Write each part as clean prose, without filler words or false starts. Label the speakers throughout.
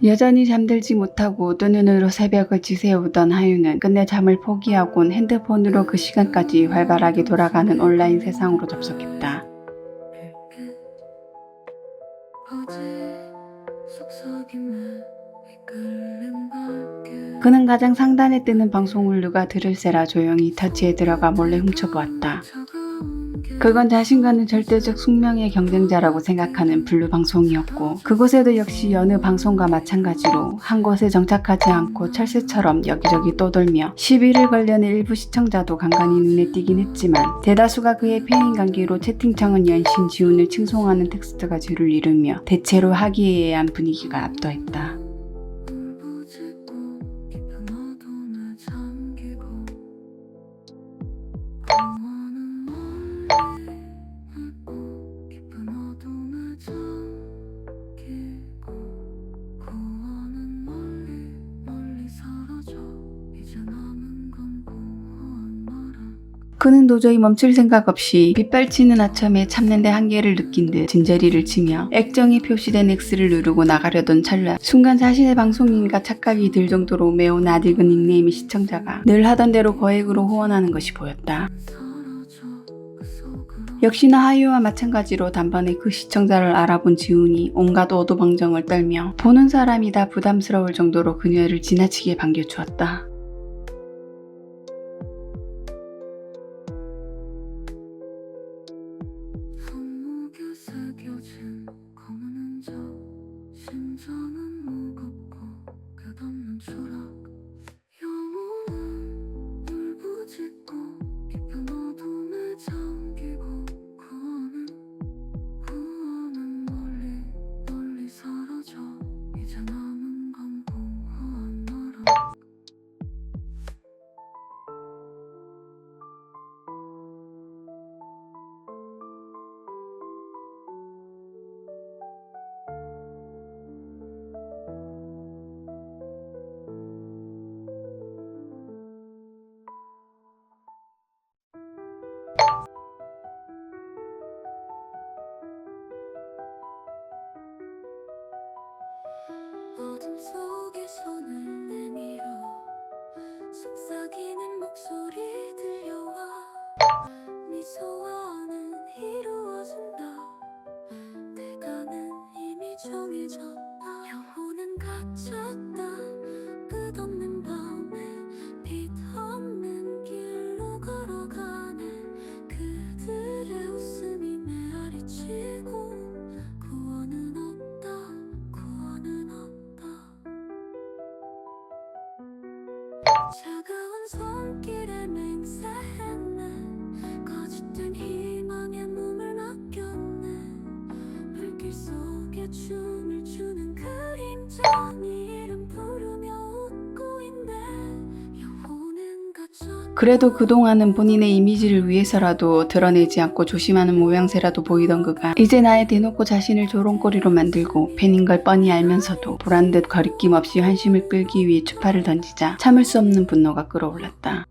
Speaker 1: 여전히 잠들지 못하고 뜬 눈으로 새벽을 지새우던 하유는 끝내 잠을 포기하곤 핸드폰으로 그 시간까지 활발하게 돌아가는 온라인 세상으로 접속했다. 그는 가장 상단에 뜨는 방송을 누가 들을세라 조용히 터치에 들어가 몰래 훔쳐보았다. 그건 자신과는 절대적 숙명의 경쟁자라고 생각하는 블루 방송이었고, 그곳에도 역시 여느 방송과 마찬가지로 한 곳에 정착하지 않고 철새처럼 여기저기 떠돌며 시비를 걸려는 일부 시청자도 간간히 눈에 띄긴 했지만, 대다수가 그의 팬인 관계로 채팅창은 연신 지훈을 칭송하는 텍스트가 주를 이루며 대체로 화기애애한 분위기가 압도했다. 그는 도저히 멈출 생각 없이 빗발치는 아첨에 참는데 한계를 느낀 듯 진저리를 치며 액정이 표시된 X를 누르고 나가려던 찰나, 순간 자신의 방송인가 착각이 들 정도로 매우 낯익은 닉네임의 시청자가 늘 하던 대로 거액으로 후원하는 것이 보였다. 역시나 하유와 마찬가지로 단번에 그 시청자를 알아본 지훈이 온갖 오도방정을 떨며 보는 사람이 다 부담스러울 정도로 그녀를 지나치게 반겨주었다.
Speaker 2: 어둠 속에 손을 내밀어 속삭이는 목소리 들려와 네 소원은 이루어진다. 대가는 이미 정해졌다. 영혼은 갇혔다. 끝없는 밤에 빛없는 길로 걸어가네. 그들의 웃음이 메아리치고 구원은 없다. 구원은 없다. 차가운 손길에 맹세했네. 거짓된 희망에 몸을 맡겼네. 불길 속에 춤을 추는 그림자 네 이름 부르며 웃고 있네. 영혼은 갇혔다.
Speaker 1: 그래도 그동안은 본인의 이미지를 위해서라도 드러내지 않고 조심하는 모양새라도 보이던 그가 이제 나에 대놓고 자신을 조롱거리로 만들고 팬인 걸 뻔히 알면서도 보란듯 거리낌 없이 환심을 끌기 위해 추파를 던지자 참을 수 없는 분노가 끌어올랐다.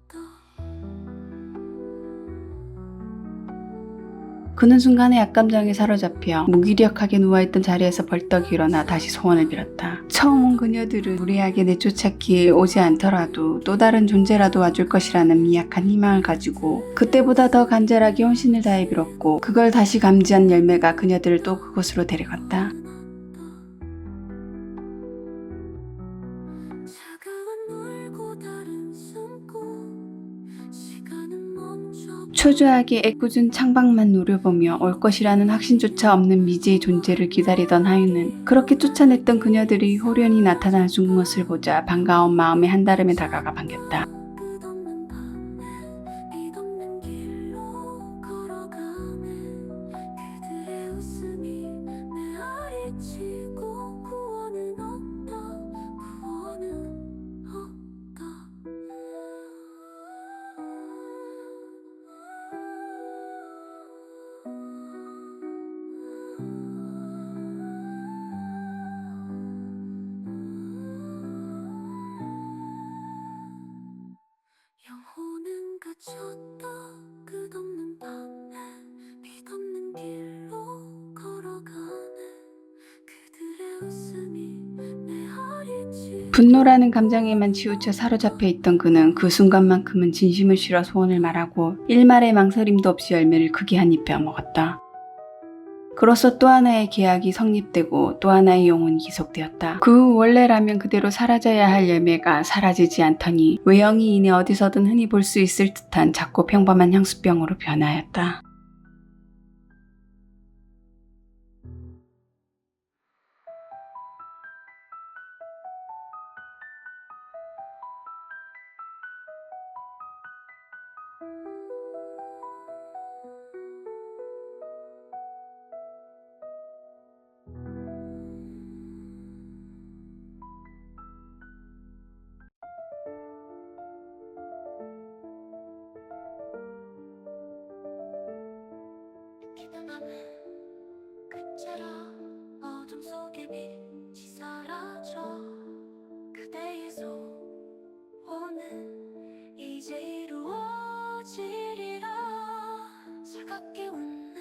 Speaker 1: 그는 순간에 악감정에 사로잡혀 무기력하게 누워있던 자리에서 벌떡 일어나 다시 소원을 빌었다. 처음 온 그녀들은 무례하게 내쫓았기에 오지 않더라도 또 다른 존재라도 와줄 것이라는 미약한 희망을 가지고 그때보다 더 간절하게 혼신을 다해 빌었고, 그걸 다시 감지한 열매가 그녀들을 또 그곳으로 데려갔다. 초조하게 애꿎은 창밖만 노려보며 올 것이라는 확신조차 없는 미지의 존재를 기다리던 하유는 그렇게 쫓아냈던 그녀들이 호련히 나타나준 것을 보자 반가운 마음에 한달음에 다가가 반겼다.
Speaker 2: 영혼은 갇혔다. 끝없는 밤에 빛없는 길로 걸어가네. 그들의 웃음이 내
Speaker 1: 분노라는 감정에만 치우쳐 사로잡혀 있던 그는 그 순간만큼은 진심을 실어 소원을 말하고 일말의 망설임도 없이 열매를 크게 한 입 베어먹었다. 그로써 또 하나의 계약이 성립되고 또 하나의 영혼이 기속되었다. 그 후 원래라면 그대로 사라져야 할 열매가 사라지지 않더니 외형이 이내 어디서든 흔히 볼 수 있을 듯한 작고 평범한 향수병으로 변하였다.
Speaker 2: 기도나는 그처럼 어둠 속에 빛이 사라져 그대의 소원은 이제 이루어지리라. 차갑게 웃는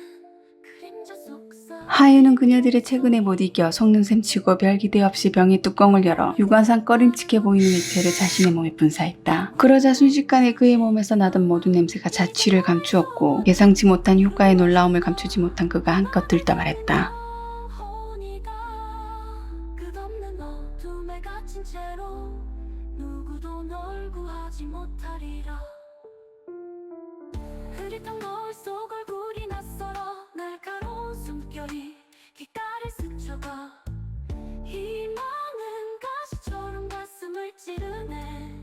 Speaker 2: 그림자 속사
Speaker 1: 하유는 그녀들의 최근에 못 이겨 속는셈 치고 별 기대 없이 병의 뚜껑을 열어 유관상 꺼림칙해 보이는 액체를 자신의 몸에 분사했다. 그러자 순식간에 그의 몸에서 나던 모든 냄새가 자취를 감추었고 예상치 못한 효과의 놀라움을 감추지 못한 그가 한껏 들떠 말했다.
Speaker 2: 영혼이다. 끝없는 어둠에 갇힌 채로 누구도 널 구하지 못하리라. 흐릿한 거울 속 얼굴이 낯설어 날카로운 숨결이 귓가를 스쳐가 희망은 가시처럼 가슴을 찌르네.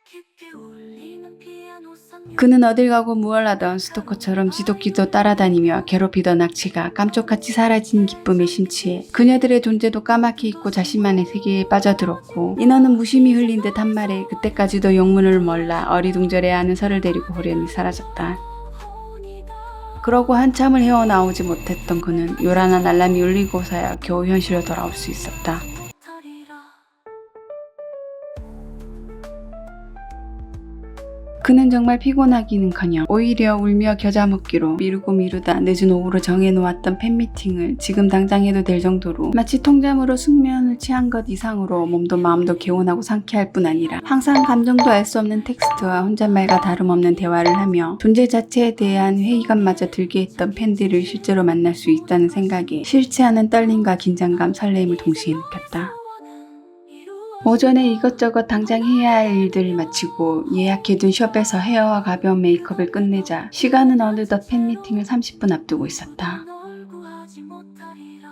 Speaker 2: 깊이 울리는 피아노 선율
Speaker 1: 그는 어딜 가고 무얼 하던 스토커처럼 지독히도 따라다니며 괴롭히던 악취가 깜짝같이 사라진 기쁨에 심취해 그녀들의 존재도 까맣게 잊고 자신만의 세계에 빠져들었고 인어는 무심히 흘린 듯 한 말에 그때까지도 영문을 몰라 어리둥절해하는 설을 데리고 호련히 사라졌다. 그러고 한참을 헤어나오지 못했던 그는 요란한 알람이 울리고서야 겨우 현실로 돌아올 수 있었다.
Speaker 2: 못하리라.
Speaker 1: 그는 정말 피곤하기는커녕 오히려 울며 겨자 먹기로 미루다 늦은 오후로 정해놓았던 팬미팅을 지금 당장 해도 될 정도로 마치 통잠으로 숙면을 취한 것 이상으로 몸도 마음도 개운하고 상쾌할 뿐 아니라 항상 감정도 알 수 없는 텍스트와 혼잣말과 다름없는 대화를 하며 존재 자체에 대한 회의감마저 들게 했던 팬들을 실제로 만날 수 있다는 생각에 싫지 않은 떨림과 긴장감, 설렘을 동시에 느꼈다. 오전에 이것저것 당장 해야 할 일들을 마치고 예약해둔 숍에서 헤어와 가벼운 메이크업을 끝내자 시간은 어느덧 팬미팅을 30분 앞두고 있었다.
Speaker 2: 널 구하지 못하리라.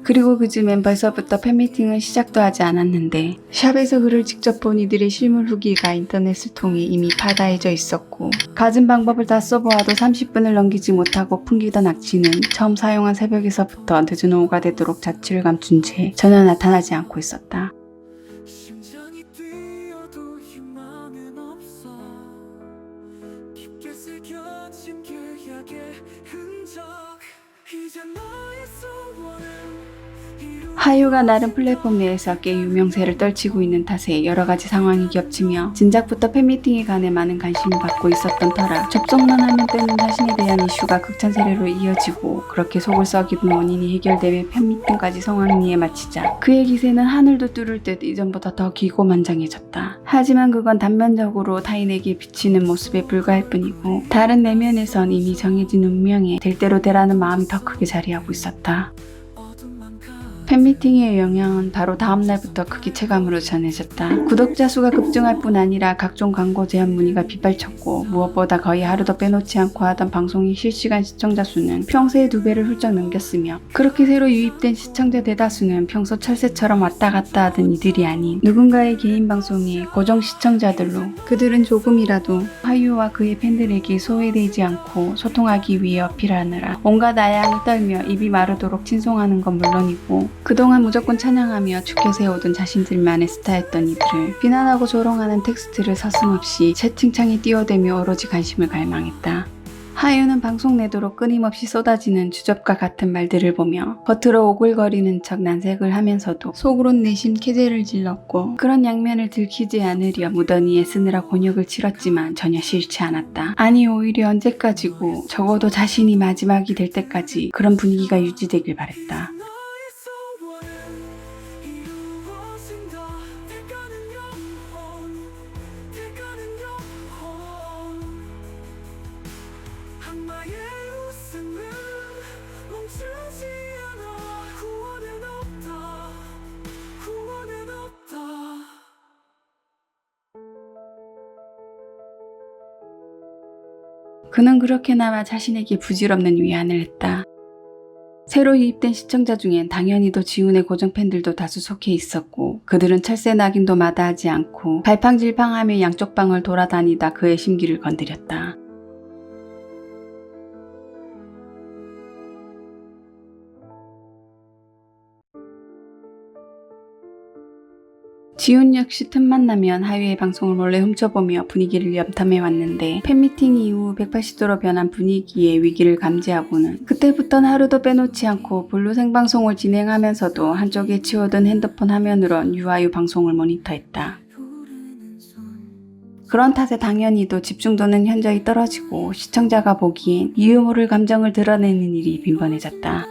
Speaker 1: 그리고 그즈음엔 벌써부터 팬미팅은 시작도 하지 않았는데 샵에서 그를 직접 본 이들의 실물 후기가 인터넷을 통해 이미 파다해져 있었고 갖은 방법을 다 써보아도 30분을 넘기지 못하고 풍기던 악취는 처음 사용한 새벽에서부터 늦은 오후가 되도록 자취를 감춘 채 전혀 나타나지 않고 있었다.
Speaker 2: 심장이 뛰어도 희망은 없어. 깊게 새겨진 계약의 흔적. 이제 너의 소원은
Speaker 1: 하유가 나름 플랫폼 내에서 꽤 유명세를 떨치고 있는 탓에 여러가지 상황이 겹치며 진작부터 팬미팅에 관해 많은 관심을 받고 있었던 터라 접속만 하면 뜨는 자신에 대한 이슈가 극찬세례로 이어지고 그렇게 속을 썩이던 원인이 해결되며 팬미팅까지 성황리에 마치자 그의 기세는 하늘도 뚫을 듯 이전보다 더 기고만장해졌다. 하지만 그건 단면적으로 타인에게 비치는 모습에 불과할 뿐이고 다른 내면에선 이미 정해진 운명에 될 대로 되라는 마음이 더 크게 자리하고 있었다. 팬미팅의 영향은 바로 다음날부터 크게 체감으로 전해졌다. 구독자 수가 급증할 뿐 아니라 각종 광고 제한 문의가 빗발쳤고 무엇보다 거의 하루도 빼놓지 않고 하던 방송의 실시간 시청자 수는 평소의 2배를 훌쩍 넘겼으며 그렇게 새로 유입된 시청자 대다수는 평소 철새처럼 왔다 갔다 하던 이들이 아닌 누군가의 개인 방송의 고정 시청자들로 그들은 조금이라도 하유와 그의 팬들에게 소외되지 않고 소통하기 위해 어필하느라 온갖 아양을 떨며 입이 마르도록 친송하는 건 물론이고 그동안 무조건 찬양하며 죽여세우던 자신들만의 스타였던 이들을 비난하고 조롱하는 텍스트를 서슴없이 채팅창에 띄워대며 오로지 관심을 갈망했다. 하유는 방송 내도록 끊임없이 쏟아지는 주접과 같은 말들을 보며 겉으로 오글거리는 척 난색을 하면서도 속으론 내심 캐제를 질렀고 그런 양면을 들키지 않으려 무던히 애쓰느라 곤욕을 치렀지만 전혀 싫지 않았다. 아니 오히려 언제까지고 적어도 자신이 마지막이 될 때까지 그런 분위기가 유지되길 바랬다.
Speaker 2: 너의 소원은 이루어진다. 대가는 영원, 대가는 영원. 악마의 웃음은 멈추지 않아. 구원은 없다, 구원은 없다.
Speaker 1: 그는 그렇게나마 자신에게 부질없는 위안을 했다. 새로 유입된 시청자 중엔 당연히도 지훈의 고정 팬들도 다수 속해 있었고 그들은 철새 낙인도 마다하지 않고 갈팡질팡하며 양쪽 방을 돌아다니다 그의 심기를 건드렸다. 지훈 역시 틈만 나면 하유의 방송을 몰래 훔쳐보며 분위기를 염탐해왔는데 팬미팅 이후 180도로 변한 분위기의 위기를 감지하고는 그때부터는 하루도 빼놓지 않고 블루 생방송을 진행하면서도 한쪽에 치워둔 핸드폰 화면으론 유아유 방송을 모니터했다. 그런 탓에 당연히도 집중도는 현저히 떨어지고 시청자가 보기엔 이유 모를 감정을 드러내는 일이 빈번해졌다.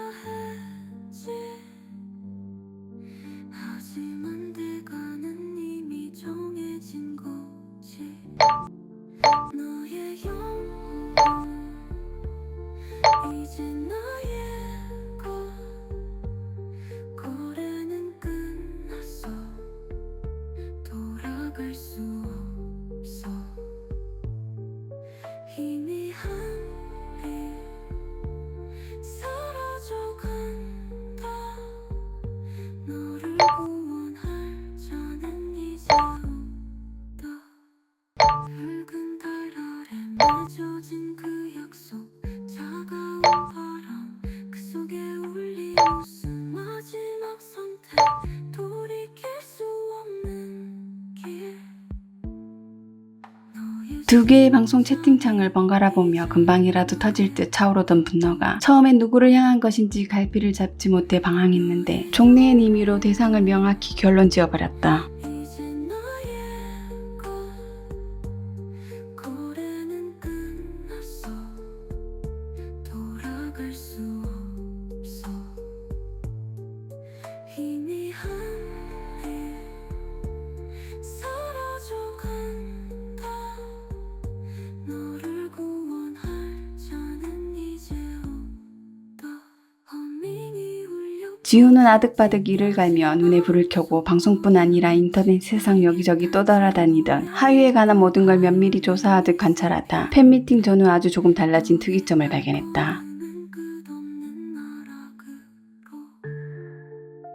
Speaker 2: 하지만 대가는 이미 정해진 거지. 너의 영혼 이제 나의 것. 거래는 끝났어. 돌아갈 수 없어. 희미함에 사라져간다. 너를 구원할 자는 이제 없다. 붉은 달 아래 맺어진 그 약속. 차가운 바람 그 속에 울린 웃음. 마지막 선택 돌이킬 수 없는 길.
Speaker 1: 두 개의 방송 채팅창을 번갈아 보며 금방이라도 터질 듯 차오르던 분노가 처음엔 누구를 향한 것인지 갈피를 잡지 못해 방황했는데 종래의 임의로 대상을 명확히 결론 지어버렸다.
Speaker 2: 이제 나의 것. 거래는 끝났어. 돌아갈 수 없어. 희미함에 사라져간다. 너를 구원할 자는 이제 없다. 허밍이 울려.
Speaker 1: 지훈은 아득바득 이를 갈며 눈에 불을 켜고 방송뿐 아니라 인터넷 세상 여기저기 떠돌아다니던 하유에 관한 모든 걸 면밀히 조사하듯 관찰하다 팬미팅 전후 아주 조금 달라진 특이점을 발견했다.
Speaker 2: 끝없는 나라 그거.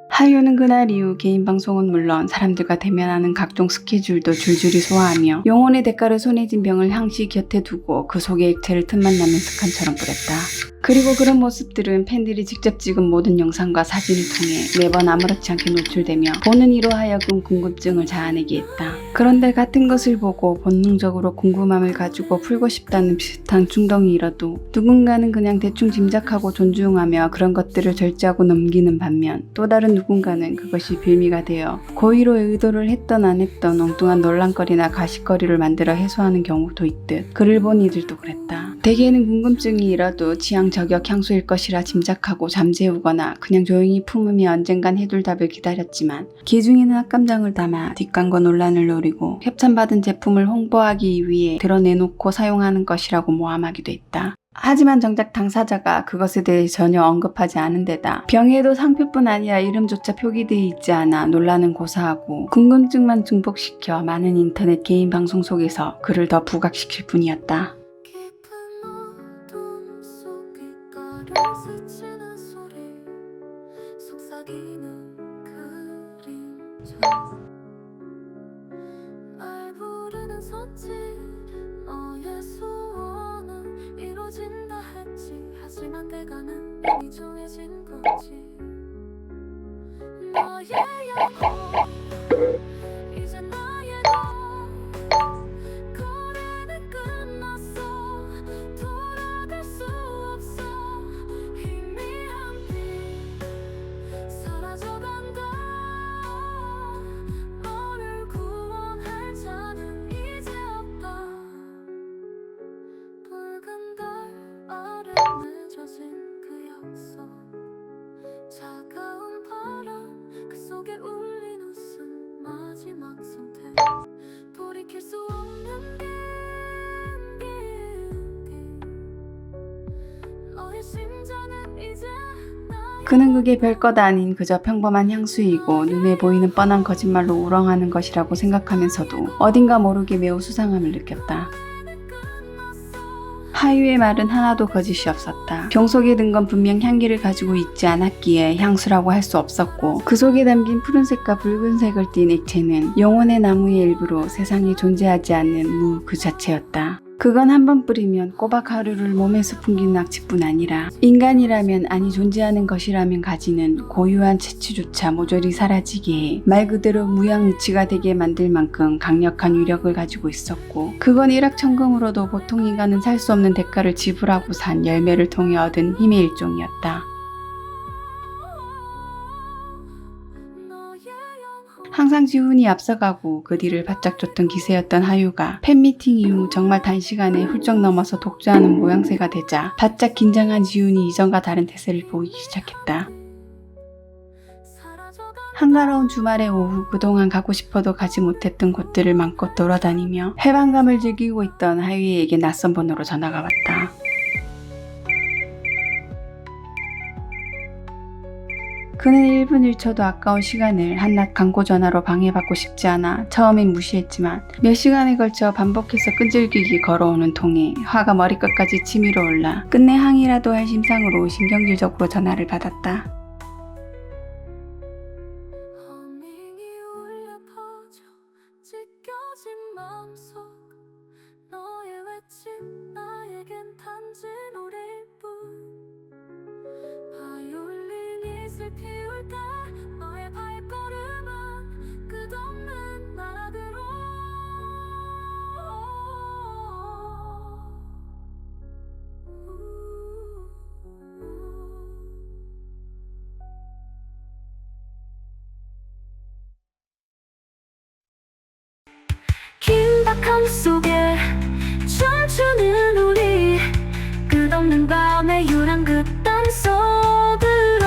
Speaker 1: 하유는 그날 이후 개인 방송은 물론 사람들과 대면하는 각종 스케줄도 줄줄이 소화하며 영혼의 대가를 손에 쥔 병을 항시 곁에 두고 그 속에 액체를 틈만 나면 습관처럼 뿌렸다. 그리고 그런 모습들은 팬들이 직접 찍은 모든 영상과 사진을 통해 매번 아무렇지 않게 노출되며 보는 이로 하여금 궁금증을 자아내게 했다. 그런데 같은 것을 보고 본능적으로 궁금함을 가지고 풀고 싶다는 비슷한 충동이 일어도 누군가는 그냥 대충 짐작하고 존중하며 그런 것들을 절제하고 넘기는 반면 또 다른 누군가는 그것이 빌미가 되어 고의로 의도를 했던 안 했던 엉뚱한 논란거리나 가십거리를 만들어 해소하는 경우도 있듯 글을 본 이들도 그랬다. 대개는 궁금증이 일어도 취향 저격 향수일 것이라 짐작하고 잠재우거나 그냥 조용히 품으며 언젠간 해둘 답을 기다렸지만 기중에는 악감정을 담아 뒷광고 논란을 노리고 협찬받은 제품을 홍보하기 위해 드러내놓고 사용하는 것이라고 모함하기도 했다. 하지만 정작 당사자가 그것에 대해 전혀 언급하지 않은 데다 병에도 상표뿐 아니라 이름조차 표기되어 있지 않아 논란은 고사하고 궁금증만 증폭시켜 많은 인터넷 개인 방송 속에서 그를 더 부각시킬 뿐이었다.
Speaker 2: 깊은 어둠 속에 가를 스치는 소리. 속삭이는 그림자. 날 부르는 손짓. 너의 소원은 이루어진다 했지. 하지만 대가는 이미 정해진 거지. 영혼 이제 나의 너 거리는 끝났어 돌아갈 수 없어 희미한 빛 사라져간다 너를 구원할 자는 이제 없다 붉은 달 아래 맺어진 그 약속 차가운 바람 그 속에 울린 웃음 마지막 선택 돌이킬 수 없는 길 너의 심장은 이제 나의
Speaker 1: 그는 그게 별것 아닌 그저 평범한 향수이고 눈에 보이는 뻔한 거짓말로 우렁하는 것이라고 생각하면서도 어딘가 모르게 매우 수상함을 느꼈다. 하유의 말은 하나도 거짓이 없었다. 병 속에 든 건 분명 향기를 가지고 있지 않았기에 향수라고 할 수 없었고 그 속에 담긴 푸른색과 붉은색을 띤 액체는 영혼의 나무의 일부로 세상에 존재하지 않는 무 그 자체였다. 그건 한 번 뿌리면 꼬박 하루를 몸에서 풍기는 악취뿐 아니라 인간이라면 아니 존재하는 것이라면 가지는 고유한 채취조차 모조리 사라지게 해 말 그대로 무양무치가 되게 만들 만큼 강력한 위력을 가지고 있었고 그건 일확천금으로도 보통 인간은 살 수 없는 대가를 지불하고 산 열매를 통해 얻은 힘의 일종이었다.
Speaker 2: 너의 영혼
Speaker 1: 항상 지훈이 앞서가고 그 뒤를 바짝 쫓던 기세였던 하유가 팬미팅 이후 정말 단시간에 훌쩍 넘어서 독주하는 모양새가 되자 바짝 긴장한 지훈이 이전과 다른 태세를 보이기 시작했다.
Speaker 2: 사라져간
Speaker 1: 한가로운 주말의 오후 그동안 가고 싶어도 가지 못했던 곳들을 마음껏 돌아다니며 해방감을 즐기고 있던 하유에게 낯선 번호로 전화가 왔다. 그는 1분 1초도 아까운 시간을 한낱 광고 전화로 방해받고 싶지 않아 처음엔 무시했지만 몇 시간에 걸쳐 반복해서 끈질기게 걸어오는 통에 화가 머리끝까지 치밀어 올라 끝내 항의라도 할 심상으로 신경질적으로 전화를 받았다.
Speaker 2: 허밍이 울려 퍼져 찢겨진 마음속 너의 외침 나에겐 단지 노래뿐 바이올린이 슬피울 때 너의 발걸음은 끝없는 나락으로 긴박함 속에 춤추는 우리 끝없는 밤의 유랑 그딴 속으로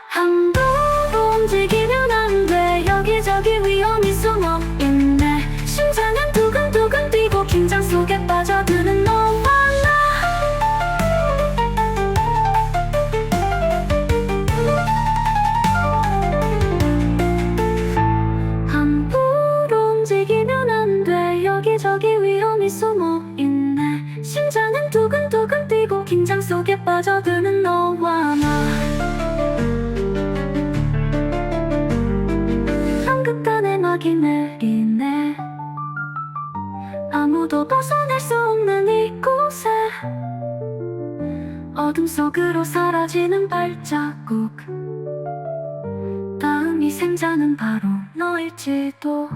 Speaker 2: 함부로 움직이면 안 돼 여기저기 위험이 숨어 있네 심장은 두근두근 뛰고 긴장 속에 빠져드는 너와 나 함부로 움직이면 안 돼 여기저기 위험이 숨어 있네 심장은 두근두근 뛰고 긴장 속에 빠져드는 너와 나 한극단의 막이 내리네 아무도 벗어날 수 없는 이곳에 어둠 속으로 사라지는 발자국 다음 희생자는 바로 너일지도